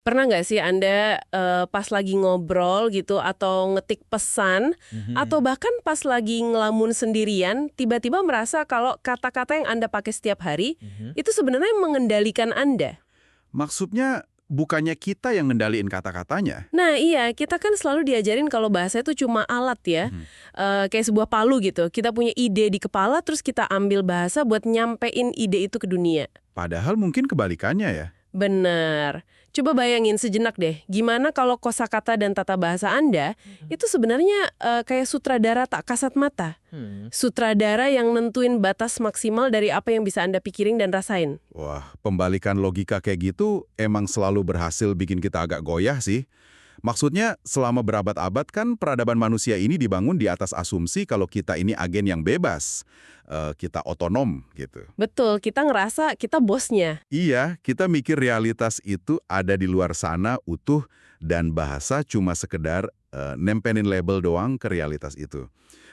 Pernah nggak sih Anda pas lagi ngobrol gitu atau ngetik pesan atau bahkan pas lagi ngelamun sendirian tiba-tiba merasa kalau kata-kata yang Anda pakai setiap hari Mhm. itu sebenarnya mengendalikan Anda? Maksudnya bukannya kita yang ngendaliin kata-katanya? Nah iya, kita kan selalu diajarin kalau bahasa itu cuma alat ya, Mhm. kayak sebuah palu gitu. Kita punya ide di kepala terus kita ambil bahasa buat nyampein ide itu ke dunia. Padahal mungkin kebalikannya ya. Benar. Coba bayangin sejenak deh, gimana kalau kosakata dan tata bahasa Anda itu sebenarnya kayak sutradara tak kasat mata. Hmm. Sutradara yang nentuin batas maksimal dari apa yang bisa Anda pikirin dan rasain. Wah, pembalikan logika kayak gitu emang selalu berhasil bikin kita agak goyah sih. Maksudnya, selama berabad-abad kan peradaban manusia ini dibangun di atas asumsi kalau kita ini agen yang bebas. Kita otonom gitu. Betul, kita ngerasa kita bosnya. Iya, kita mikir realitas itu ada di luar sana utuh dan bahasa cuma sekedar nempelin label doang ke realitas itu.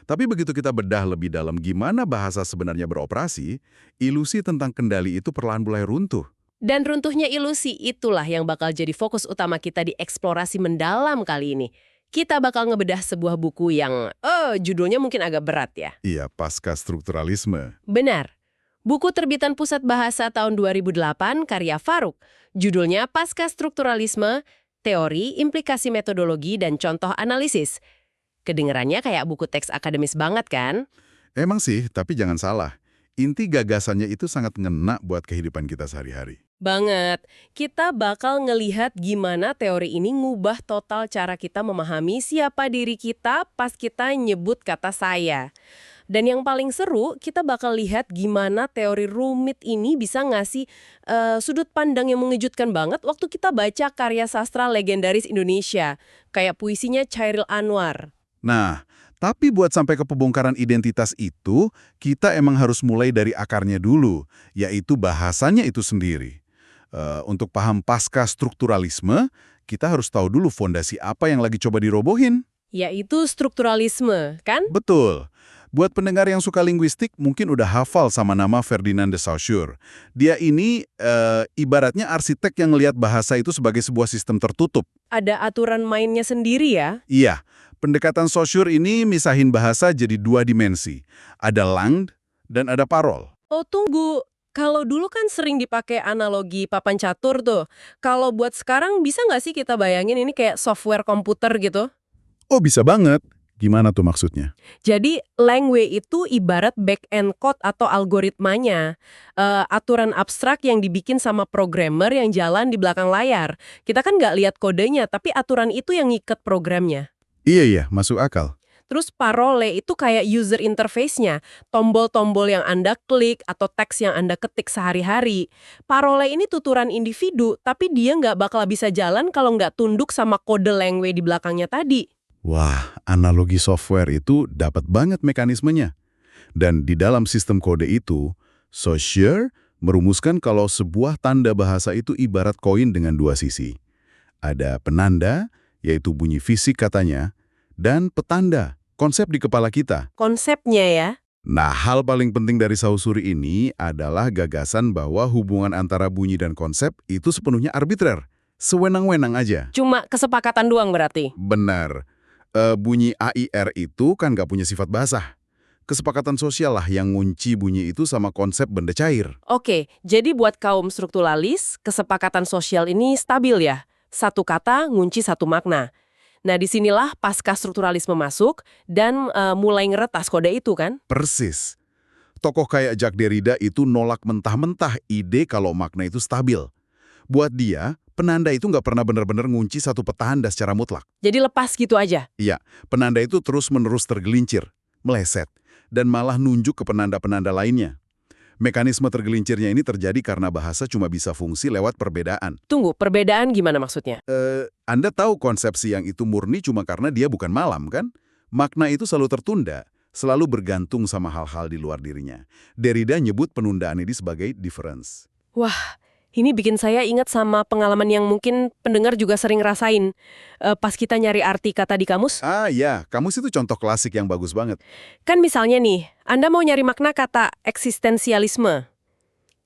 Tapi begitu kita bedah lebih dalam gimana bahasa sebenarnya beroperasi, ilusi tentang kendali itu perlahan mulai runtuh. Dan runtuhnya ilusi itulah yang bakal jadi fokus utama kita di eksplorasi mendalam kali ini. Kita bakal ngebedah sebuah buku yang, judulnya mungkin agak berat ya. Iya, pasca strukturalisme. Benar. Buku terbitan Pusat Bahasa tahun 2008 karya Faruk. Judulnya Pasca Strukturalisme, Teori, Implikasi Metodologi, dan Contoh Analisis. Kedengerannya kayak buku teks akademis banget kan? Emang sih, tapi jangan salah. Inti gagasannya itu sangat ngena buat kehidupan kita sehari-hari. Banget. Kita bakal ngelihat gimana teori ini ngubah total cara kita memahami siapa diri kita pas kita nyebut kata saya. Dan yang paling seru, kita bakal lihat gimana teori rumit ini bisa ngasih sudut pandang yang mengejutkan banget waktu kita baca karya sastra legendaris Indonesia, kayak puisinya Chairil Anwar. Nah, tapi buat sampai ke pembongkaran identitas itu, kita emang harus mulai dari akarnya dulu, yaitu bahasanya itu sendiri. Untuk paham pasca strukturalisme, kita harus tahu dulu fondasi apa yang lagi coba dirobohin. Yaitu strukturalisme, kan? Betul. Buat pendengar yang suka linguistik, mungkin udah hafal sama nama Ferdinand de Saussure. Dia ini ibaratnya arsitek yang ngelihat bahasa itu sebagai sebuah sistem tertutup. Ada aturan mainnya sendiri ya? Iya, pendekatan Saussure ini misahin bahasa jadi dua dimensi. Ada langue dan ada parol. Oh tunggu, kalau dulu kan sering dipakai analogi papan catur tuh. Kalau buat sekarang bisa nggak sih kita bayangin ini kayak software komputer gitu? Oh, bisa banget. Gimana tuh maksudnya? Jadi language itu ibarat back-end code atau algoritmanya. Aturan abstrak yang dibikin sama programmer yang jalan di belakang layar. Kita kan nggak lihat kodenya, tapi aturan itu yang ngiket programnya. Iya, masuk akal. Terus parole itu kayak user interface-nya, tombol-tombol yang Anda klik atau teks yang Anda ketik sehari-hari. Parole ini tuturan individu, tapi dia nggak bakal bisa jalan kalau nggak tunduk sama kode language di belakangnya tadi. Wah, analogi software itu dapat banget mekanismenya. Dan di dalam sistem kode itu, Saussure merumuskan kalau sebuah tanda bahasa itu ibarat koin dengan dua sisi. Ada penanda, yaitu bunyi fisik katanya, dan petanda, konsep di kepala kita. Konsepnya ya. Nah, hal paling penting dari Saussure ini adalah gagasan bahwa hubungan antara bunyi dan konsep itu sepenuhnya arbitrer. Sewenang-wenang aja. Cuma kesepakatan doang berarti. Benar. Bunyi AIR itu kan nggak punya sifat basah. Kesepakatan sosial lah yang ngunci bunyi itu sama konsep benda cair. Oke, jadi buat kaum strukturalis, kesepakatan sosial ini stabil ya. Satu kata ngunci satu makna. Nah, disinilah pasca strukturalisme masuk dan mulai ngeretas kode itu kan? Persis. Tokoh kayak Jacques Derrida itu nolak mentah-mentah ide kalau makna itu stabil. Buat dia, penanda itu nggak pernah benar-benar ngunci satu petanda secara mutlak. Jadi lepas gitu aja. Iya, penanda itu terus-menerus tergelincir, meleset, dan malah nunjuk ke penanda-penanda lainnya. Mekanisme tergelincirnya ini terjadi karena bahasa cuma bisa fungsi lewat perbedaan. Tunggu, perbedaan gimana maksudnya? Anda tahu konsepsi yang itu murni cuma karena dia bukan malam, kan? Makna itu selalu tertunda, selalu bergantung sama hal-hal di luar dirinya. Derrida nyebut penundaan ini sebagai difference. Wah, ini bikin saya ingat sama pengalaman yang mungkin pendengar juga sering rasain. Pas kita nyari arti kata di kamus. Ah ya, kamus itu contoh klasik yang bagus banget. Kan misalnya nih, Anda mau nyari makna kata eksistensialisme.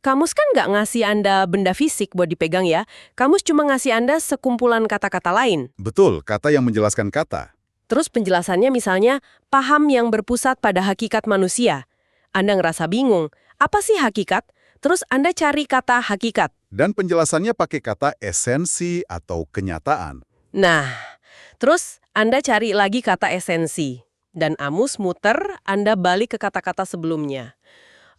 Kamus kan nggak ngasih Anda benda fisik buat dipegang ya. Kamus cuma ngasih Anda sekumpulan kata-kata lain. Betul, kata yang menjelaskan kata. Terus penjelasannya misalnya, paham yang berpusat pada hakikat manusia. Anda ngerasa bingung, apa sih hakikat? Terus Anda cari kata hakikat. Dan penjelasannya pakai kata esensi atau kenyataan. Nah, terus Anda cari lagi kata esensi. Dan Amus muter, Anda balik ke kata-kata sebelumnya.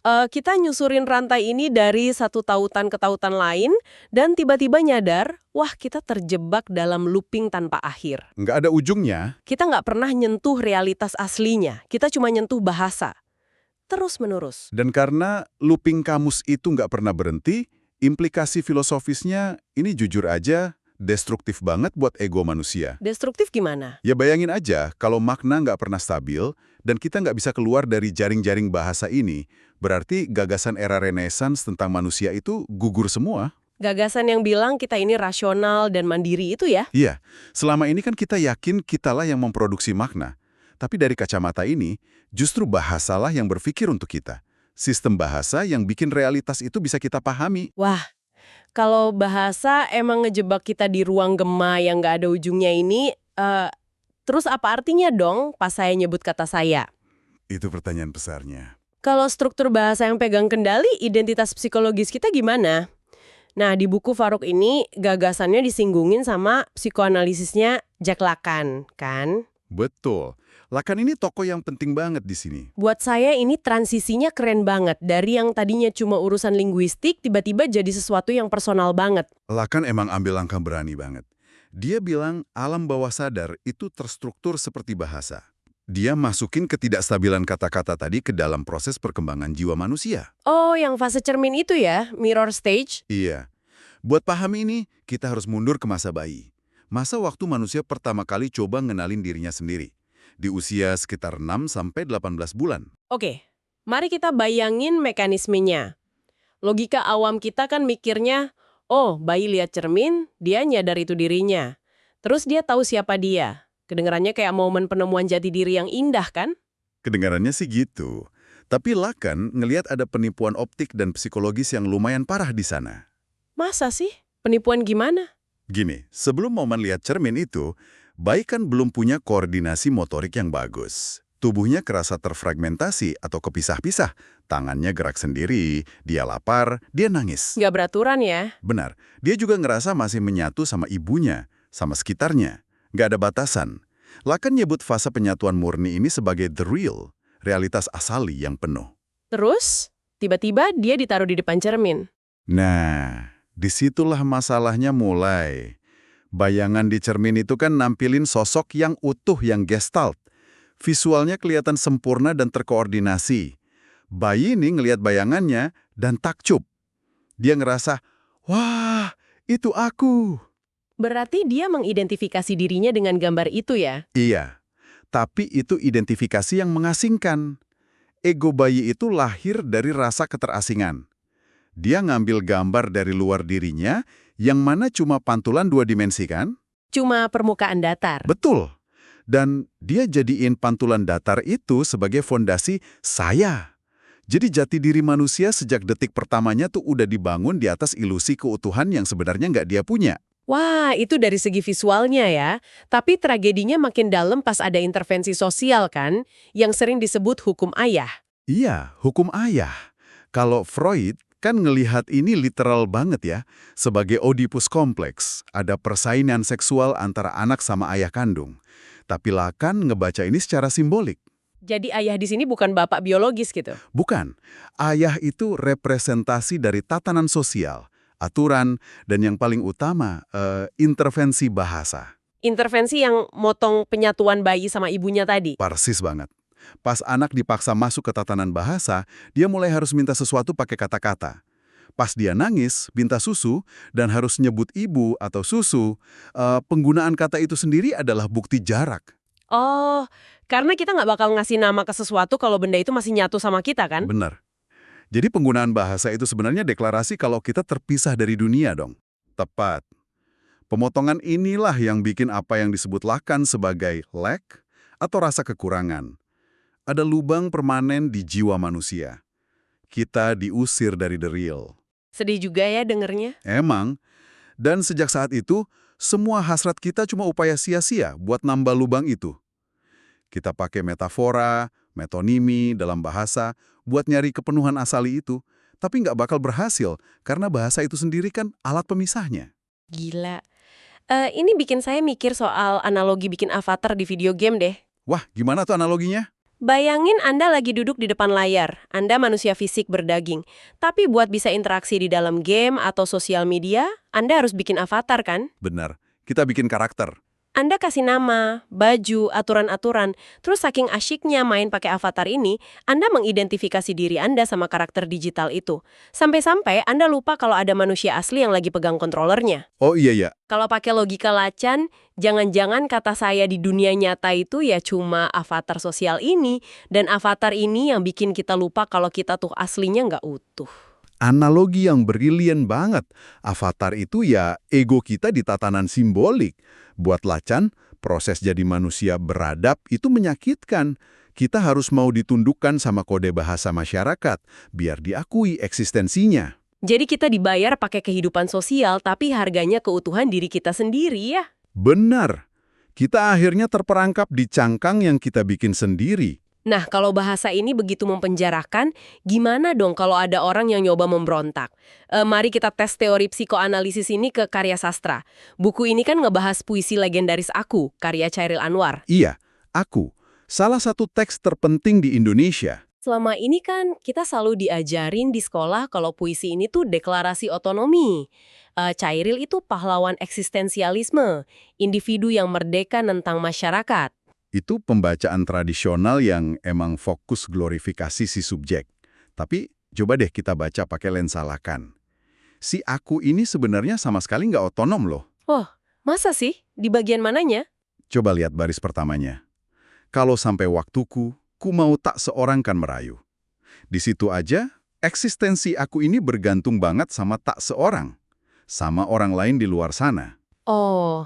Kita nyusurin rantai ini dari satu tautan ke tautan lain, dan tiba-tiba nyadar, wah kita terjebak dalam looping tanpa akhir. Nggak ada ujungnya. Kita nggak pernah nyentuh realitas aslinya, kita cuma nyentuh bahasa. Terus-menerus. Dan karena looping kamus itu nggak pernah berhenti, implikasi filosofisnya ini jujur aja destruktif banget buat ego manusia. Destruktif gimana? Ya bayangin aja kalau makna nggak pernah stabil dan kita nggak bisa keluar dari jaring-jaring bahasa ini, berarti gagasan era Renaissance tentang manusia itu gugur semua. Gagasan yang bilang kita ini rasional dan mandiri itu ya? Iya, selama ini kan kita yakin kitalah yang memproduksi makna. Tapi dari kacamata ini, justru bahasalah yang berpikir untuk kita. Sistem bahasa yang bikin realitas itu bisa kita pahami. Wah, kalau bahasa emang ngejebak kita di ruang gema yang nggak ada ujungnya ini, terus apa artinya dong pas saya nyebut kata saya? Itu pertanyaan besarnya. Kalau struktur bahasa yang pegang kendali, identitas psikologis kita gimana? Nah, di buku Faruk ini, gagasannya disinggungin sama psikoanalisisnya Jack Lacan, kan? Betul. Lacan ini tokoh yang penting banget di sini. Buat saya ini transisinya keren banget. Dari yang tadinya cuma urusan linguistik, tiba-tiba jadi sesuatu yang personal banget. Lacan emang ambil langkah berani banget. Dia bilang alam bawah sadar itu terstruktur seperti bahasa. Dia masukin ketidakstabilan kata-kata tadi ke dalam proses perkembangan jiwa manusia. Oh, yang fase cermin itu ya? Mirror stage? Iya. Buat paham ini, kita harus mundur ke masa bayi. Masa waktu manusia pertama kali coba ngenalin dirinya sendiri. Di usia sekitar 6-18 bulan. Oke, mari kita bayangin mekanismenya. Logika awam kita kan mikirnya, oh, bayi lihat cermin, dia nyadar itu dirinya. Terus dia tahu siapa dia. Kedengarannya kayak momen penemuan jati diri yang indah, kan? Kedengarannya sih gitu. Tapi Lacan ngelihat ada penipuan optik dan psikologis yang lumayan parah di sana. Masa sih? Penipuan gimana? Gini, sebelum momen lihat cermin itu, bayi kan belum punya koordinasi motorik yang bagus. Tubuhnya kerasa terfragmentasi atau kepisah-pisah. Tangannya gerak sendiri, dia lapar, dia nangis. Nggak beraturan ya? Benar, dia juga ngerasa masih menyatu sama ibunya, sama sekitarnya. Nggak ada batasan. Lacan nyebut fase penyatuan murni ini sebagai the real, realitas asali yang penuh. Terus, tiba-tiba dia ditaruh di depan cermin. Nah, disitulah masalahnya mulai. Bayangan di cermin itu kan nampilin sosok yang utuh, yang gestalt. Visualnya kelihatan sempurna dan terkoordinasi. Bayi ini ngelihat bayangannya dan takjub. Dia ngerasa, wah, itu aku. Berarti dia mengidentifikasi dirinya dengan gambar itu ya? Iya, tapi itu identifikasi yang mengasingkan. Ego bayi itu lahir dari rasa keterasingan. Dia ngambil gambar dari luar dirinya yang mana cuma pantulan 2 dimensi kan? Cuma permukaan datar. Betul. Dan dia jadiin pantulan datar itu sebagai fondasi saya. Jadi jati diri manusia sejak detik pertamanya tuh udah dibangun di atas ilusi keutuhan yang sebenarnya nggak dia punya. Wah, itu dari segi visualnya ya. Tapi tragedinya makin dalam pas ada intervensi sosial kan, yang sering disebut hukum ayah. Iya, hukum ayah. Kalau Freud kan ngelihat ini literal banget ya, sebagai Oedipus kompleks, ada persaingan seksual antara anak sama ayah kandung. Tapi Lacan ngebaca ini secara simbolik. Jadi ayah di sini bukan bapak biologis gitu. Bukan, ayah itu representasi dari tatanan sosial, aturan, dan yang paling utama, intervensi bahasa. Intervensi yang motong penyatuan bayi sama ibunya tadi. Persis banget. Pas anak dipaksa masuk ke tatanan bahasa, dia mulai harus minta sesuatu pakai kata-kata. Pas dia nangis, minta susu, dan harus nyebut ibu atau susu, penggunaan kata itu sendiri adalah bukti jarak. Oh, karena kita nggak bakal ngasih nama ke sesuatu kalau benda itu masih nyatu sama kita kan? Benar. Jadi penggunaan bahasa itu sebenarnya deklarasi kalau kita terpisah dari dunia dong. Tepat. Pemotongan inilah yang bikin apa yang disebut Lacan sebagai lack atau rasa kekurangan. Ada lubang permanen di jiwa manusia. Kita diusir dari the real. Sedih juga ya dengernya. Emang. Dan sejak saat itu, semua hasrat kita cuma upaya sia-sia buat nambah lubang itu. Kita pakai metafora, metonimi dalam bahasa buat nyari kepenuhan asali itu, tapi nggak bakal berhasil karena bahasa itu sendiri kan alat pemisahnya. Gila. Ini bikin saya mikir soal analogi bikin avatar di video game deh. Wah, gimana tuh analoginya? Bayangin Anda lagi duduk di depan layar. Anda manusia fisik berdaging. Tapi buat bisa interaksi di dalam game atau sosial media, Anda harus bikin avatar kan? Benar, kita bikin karakter. Anda kasih nama, baju, aturan-aturan, terus saking asyiknya main pakai avatar ini, Anda mengidentifikasi diri Anda sama karakter digital itu. Sampai-sampai Anda lupa kalau ada manusia asli yang lagi pegang kontrolernya. Oh iya ya, Kalau pakai logika Lacan, jangan-jangan kata saya di dunia nyata itu ya cuma avatar sosial ini, dan avatar ini yang bikin kita lupa kalau kita tuh aslinya nggak utuh. analogi yang brilian banget. Avatar itu ya ego kita di tatanan simbolik. Buat Lacan, proses jadi manusia beradab itu menyakitkan. Kita harus mau ditundukkan sama kode bahasa masyarakat, biar diakui eksistensinya. Jadi kita dibayar pakai kehidupan sosial, tapi harganya keutuhan diri kita sendiri ya. Benar. Kita akhirnya terperangkap di cangkang yang kita bikin sendiri. Nah, kalau bahasa ini begitu mempenjarakan, gimana dong kalau ada orang yang nyoba memberontak? Mari kita tes teori psikoanalisis ini ke karya sastra. Buku ini kan ngebahas puisi legendaris Aku, karya Chairil Anwar. Iya, Aku. Salah satu teks terpenting di Indonesia. Selama ini kan kita selalu diajarin di sekolah kalau puisi ini tuh deklarasi otonomi. Chairil itu pahlawan eksistensialisme, individu yang merdeka tentang masyarakat. Itu pembacaan tradisional yang emang fokus glorifikasi si subjek. Tapi coba deh kita baca pakai lensa Lacan. Si Aku ini sebenarnya sama sekali nggak otonom loh. Oh, masa sih? Di bagian mananya? Coba lihat baris pertamanya. Kalau sampai waktuku, ku mau tak seorang kan merayu. Di situ aja, eksistensi aku ini bergantung banget sama tak seorang. Sama orang lain di luar sana. Oh,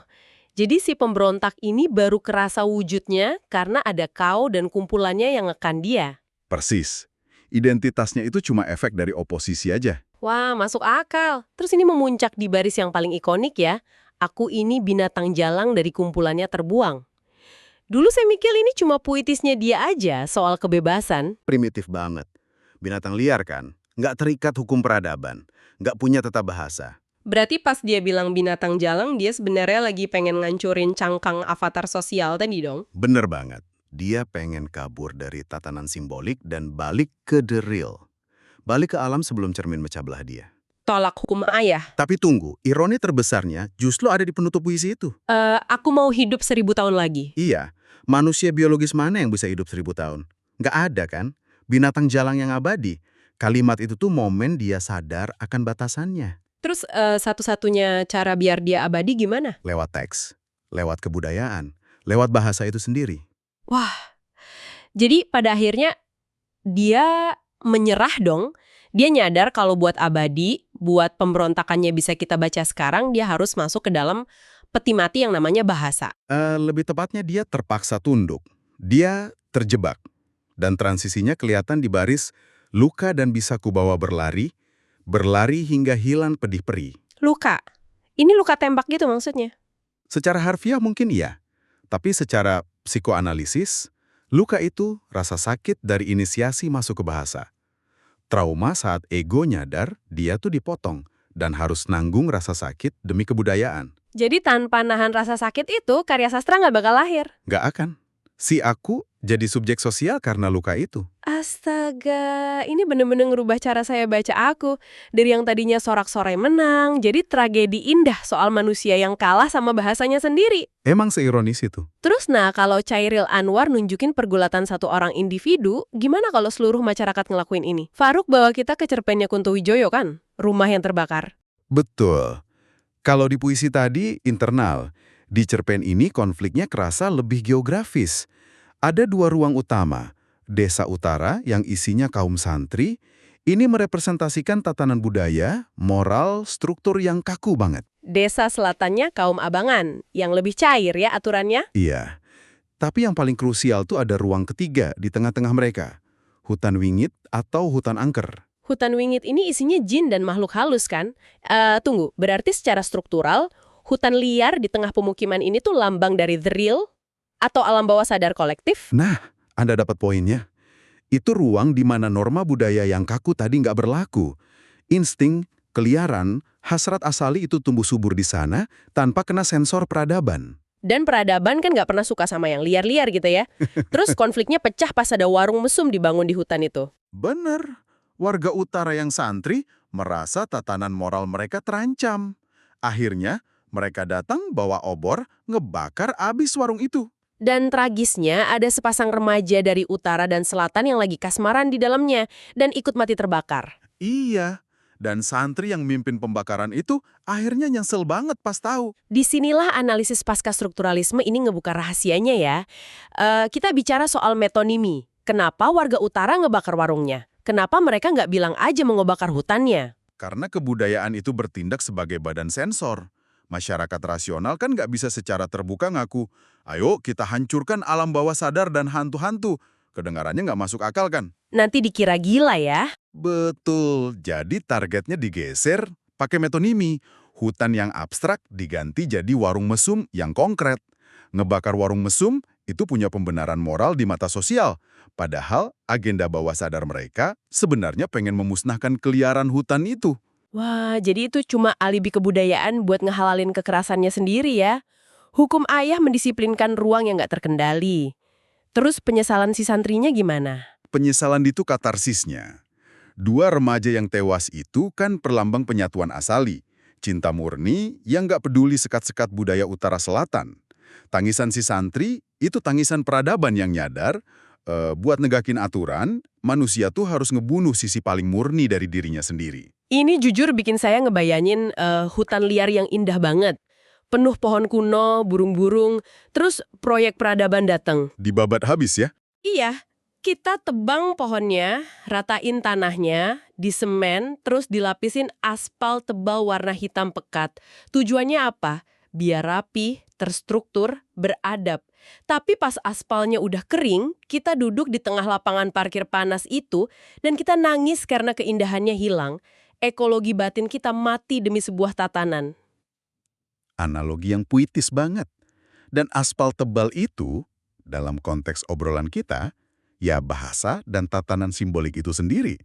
jadi si pemberontak ini baru kerasa wujudnya karena ada kau dan kumpulannya yang ngekan dia. Persis. Identitasnya itu cuma efek dari oposisi aja. Wah, masuk akal. Terus ini memuncak di baris yang paling ikonik ya. Aku ini binatang jalang dari kumpulannya terbuang. Dulu saya mikir ini cuma puitisnya dia aja soal kebebasan. Primitif banget. Binatang liar kan? Nggak terikat hukum peradaban. Nggak punya tata bahasa. Berarti pas dia bilang binatang jalang, dia sebenarnya lagi pengen ngancurin cangkang avatar sosial tadi dong? Bener banget. Dia pengen kabur dari tatanan simbolik dan balik ke the real. Balik ke alam sebelum cermin mecah belah dia. Tolak hukum ayah. Tapi tunggu, ironi terbesarnya justru ada di penutup puisi itu. Aku mau hidup 1000 tahun lagi. Iya, manusia biologis mana yang bisa hidup 1000 tahun? Nggak ada kan? Binatang jalang yang abadi. Kalimat itu tuh momen dia sadar akan batasannya. Terus satu-satunya cara biar dia abadi gimana? Lewat teks, lewat kebudayaan, lewat bahasa itu sendiri. Wah, jadi pada akhirnya dia menyerah dong. Dia nyadar kalau buat abadi, buat pemberontakannya bisa kita baca sekarang, dia harus masuk ke dalam peti mati yang namanya bahasa. Lebih tepatnya dia terpaksa tunduk. Dia terjebak. Dan transisinya kelihatan di baris luka dan bisa kubawa berlari, berlari hingga hilang pedih perih. Luka. Ini luka tembak gitu maksudnya? Secara harfiah mungkin iya, tapi secara psikoanalisis, luka itu rasa sakit dari inisiasi masuk ke bahasa. Trauma saat ego nyadar dia tuh dipotong dan harus nanggung rasa sakit demi kebudayaan. Jadi tanpa nahan rasa sakit itu, karya sastra nggak bakal lahir. Nggak akan. Si Aku jadi subjek sosial karena luka itu. Astaga, ini bener-bener ngerubah cara saya baca Aku. Dari yang tadinya sorak-sorai menang, jadi tragedi indah soal manusia yang kalah sama bahasanya sendiri. Emang seironis itu. Terus kalau Chairil Anwar nunjukin pergulatan satu orang individu, gimana kalau seluruh masyarakat ngelakuin ini? Faruk bawa kita ke cerpennya Kunto Wijoyo kan? Rumah yang terbakar. Betul. Kalau di puisi tadi, internal. Di cerpen ini konfliknya kerasa lebih geografis. Ada dua ruang utama. Desa utara yang isinya kaum santri, ini merepresentasikan tatanan budaya, moral, struktur yang kaku banget. Desa selatannya kaum abangan, yang lebih cair ya aturannya. Iya. Tapi yang paling krusial tuh ada ruang ketiga di tengah-tengah mereka. Hutan wingit atau hutan angker. Hutan wingit ini isinya jin dan makhluk halus kan? Tunggu, berarti secara struktural, hutan liar di tengah pemukiman ini tuh lambang dari the real atau alam bawah sadar kolektif? Nah, Anda dapat poinnya. Itu ruang di mana norma budaya yang kaku tadi nggak berlaku. Insting, keliaran, hasrat asali itu tumbuh subur di sana tanpa kena sensor peradaban. Dan peradaban kan nggak pernah suka sama yang liar-liar gitu ya. Terus konfliknya pecah pas ada warung mesum dibangun di hutan itu. Bener, warga utara yang santri merasa tatanan moral mereka terancam. Akhirnya, mereka datang bawa obor, ngebakar abis warung itu. Dan tragisnya ada sepasang remaja dari utara dan selatan yang lagi kasmaran di dalamnya dan ikut mati terbakar. Iya, dan santri yang mimpin pembakaran itu akhirnya nyesel banget pas tahu. Disinilah analisis pasca strukturalisme ini ngebuka rahasianya ya. Kita bicara soal metonimi. Kenapa warga utara ngebakar warungnya? Kenapa mereka nggak bilang aja mau ngebakar hutannya? Karena kebudayaan itu bertindak sebagai badan sensor. Masyarakat rasional kan nggak bisa secara terbuka ngaku, ayo kita hancurkan alam bawah sadar dan hantu-hantu. Kedengarannya nggak masuk akal kan? Nanti dikira gila ya. Betul, jadi targetnya digeser pakai metonimi. Hutan yang abstrak diganti jadi warung mesum yang konkret. Ngebakar warung mesum itu punya pembenaran moral di mata sosial. Padahal agenda bawah sadar mereka sebenarnya pengen memusnahkan keliaran hutan itu. Wah, jadi itu cuma alibi kebudayaan buat ngehalalin kekerasannya sendiri ya. Hukum ayah mendisiplinkan ruang yang nggak terkendali. Terus penyesalan si santrinya gimana? Penyesalan itu katarsisnya. Dua remaja yang tewas itu kan perlambang penyatuan asali. Cinta murni yang nggak peduli sekat-sekat budaya utara selatan. Tangisan si santri itu tangisan peradaban yang nyadar, buat negakin aturan, manusia tuh harus ngebunuh sisi paling murni dari dirinya sendiri. Ini jujur bikin saya ngebayangin hutan liar yang indah banget. Penuh pohon kuno, burung-burung, terus proyek peradaban datang. Dibabat habis ya? Iya, kita tebang pohonnya, ratain tanahnya, disemen, terus dilapisin aspal tebal warna hitam pekat. Tujuannya apa? Biar rapi, terstruktur, beradab. Tapi pas aspalnya udah kering, kita duduk di tengah lapangan parkir panas itu, dan kita nangis karena keindahannya hilang. Ekologi batin kita mati demi sebuah tatanan. Analogi yang puitis banget. Dan aspal tebal itu, dalam konteks obrolan kita, ya bahasa dan tatanan simbolik itu sendiri.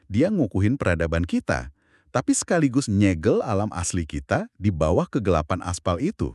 Dia ngukuhin peradaban kita, tapi sekaligus nyegel alam asli kita di bawah kegelapan aspal itu.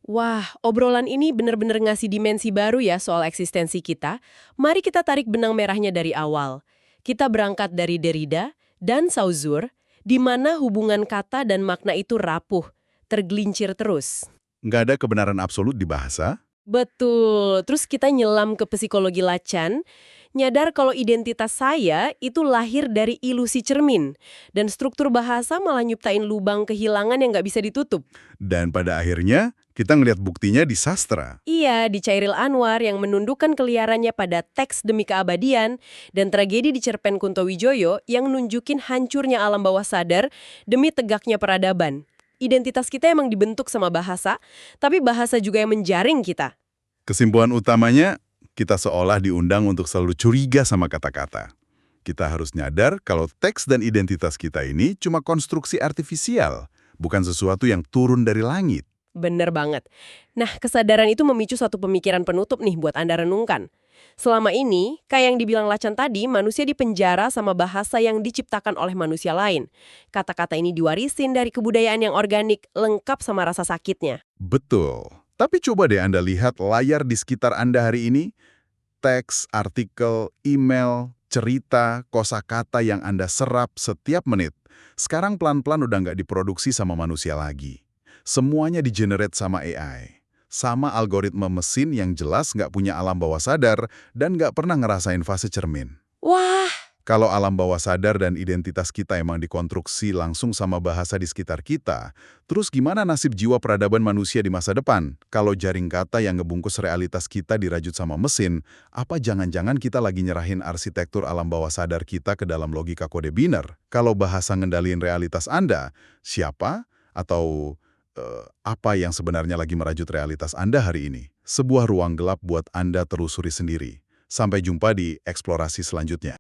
Wah, obrolan ini benar-benar ngasih dimensi baru ya soal eksistensi kita. Mari kita tarik benang merahnya dari awal. Kita berangkat dari Derrida dan Saussure, di mana hubungan kata dan makna itu rapuh, tergelincir terus. Nggak ada kebenaran absolut di bahasa. Betul. Terus kita nyelam ke psikologi Lacan, nyadar kalau identitas saya itu lahir dari ilusi cermin. Dan struktur bahasa malah nyiptain lubang kehilangan yang nggak bisa ditutup. Dan pada akhirnya, kita ngelihat buktinya di sastra. Iya, di Chairil Anwar yang menundukkan keliarannya pada teks demi keabadian, dan tragedi di cerpen Kunto Wijoyo yang nunjukin hancurnya alam bawah sadar demi tegaknya peradaban. Identitas kita emang dibentuk sama bahasa, tapi bahasa juga yang menjaring kita. Kesimpulan utamanya, kita seolah diundang untuk selalu curiga sama kata-kata. Kita harus nyadar kalau teks dan identitas kita ini cuma konstruksi artifisial, bukan sesuatu yang turun dari langit. Bener banget. Nah, kesadaran itu memicu suatu pemikiran penutup nih buat Anda renungkan. Selama ini, kayak yang dibilang Lacan tadi, manusia dipenjara sama bahasa yang diciptakan oleh manusia lain. Kata-kata ini diwarisin dari kebudayaan yang organik, lengkap sama rasa sakitnya. Betul. Tapi coba deh Anda lihat layar di sekitar Anda hari ini. Teks, artikel, email, cerita, kosakata yang Anda serap setiap menit. Sekarang pelan-pelan udah nggak diproduksi sama manusia lagi. Semuanya di-generate sama AI. Sama algoritma mesin yang jelas nggak punya alam bawah sadar dan nggak pernah ngerasain fase cermin. Wah, Kalau alam bawah sadar dan identitas kita emang dikonstruksi langsung sama bahasa di sekitar kita, terus gimana nasib jiwa peradaban manusia di masa depan? Kalau jaring kata yang ngebungkus realitas kita dirajut sama mesin, apa jangan-jangan kita lagi nyerahin arsitektur alam bawah sadar kita ke dalam logika kode biner? Kalau bahasa ngendaliin realitas Anda, siapa atau apa yang sebenarnya lagi merajut realitas Anda hari ini? Sebuah ruang gelap buat Anda telusuri sendiri. Sampai jumpa di eksplorasi selanjutnya.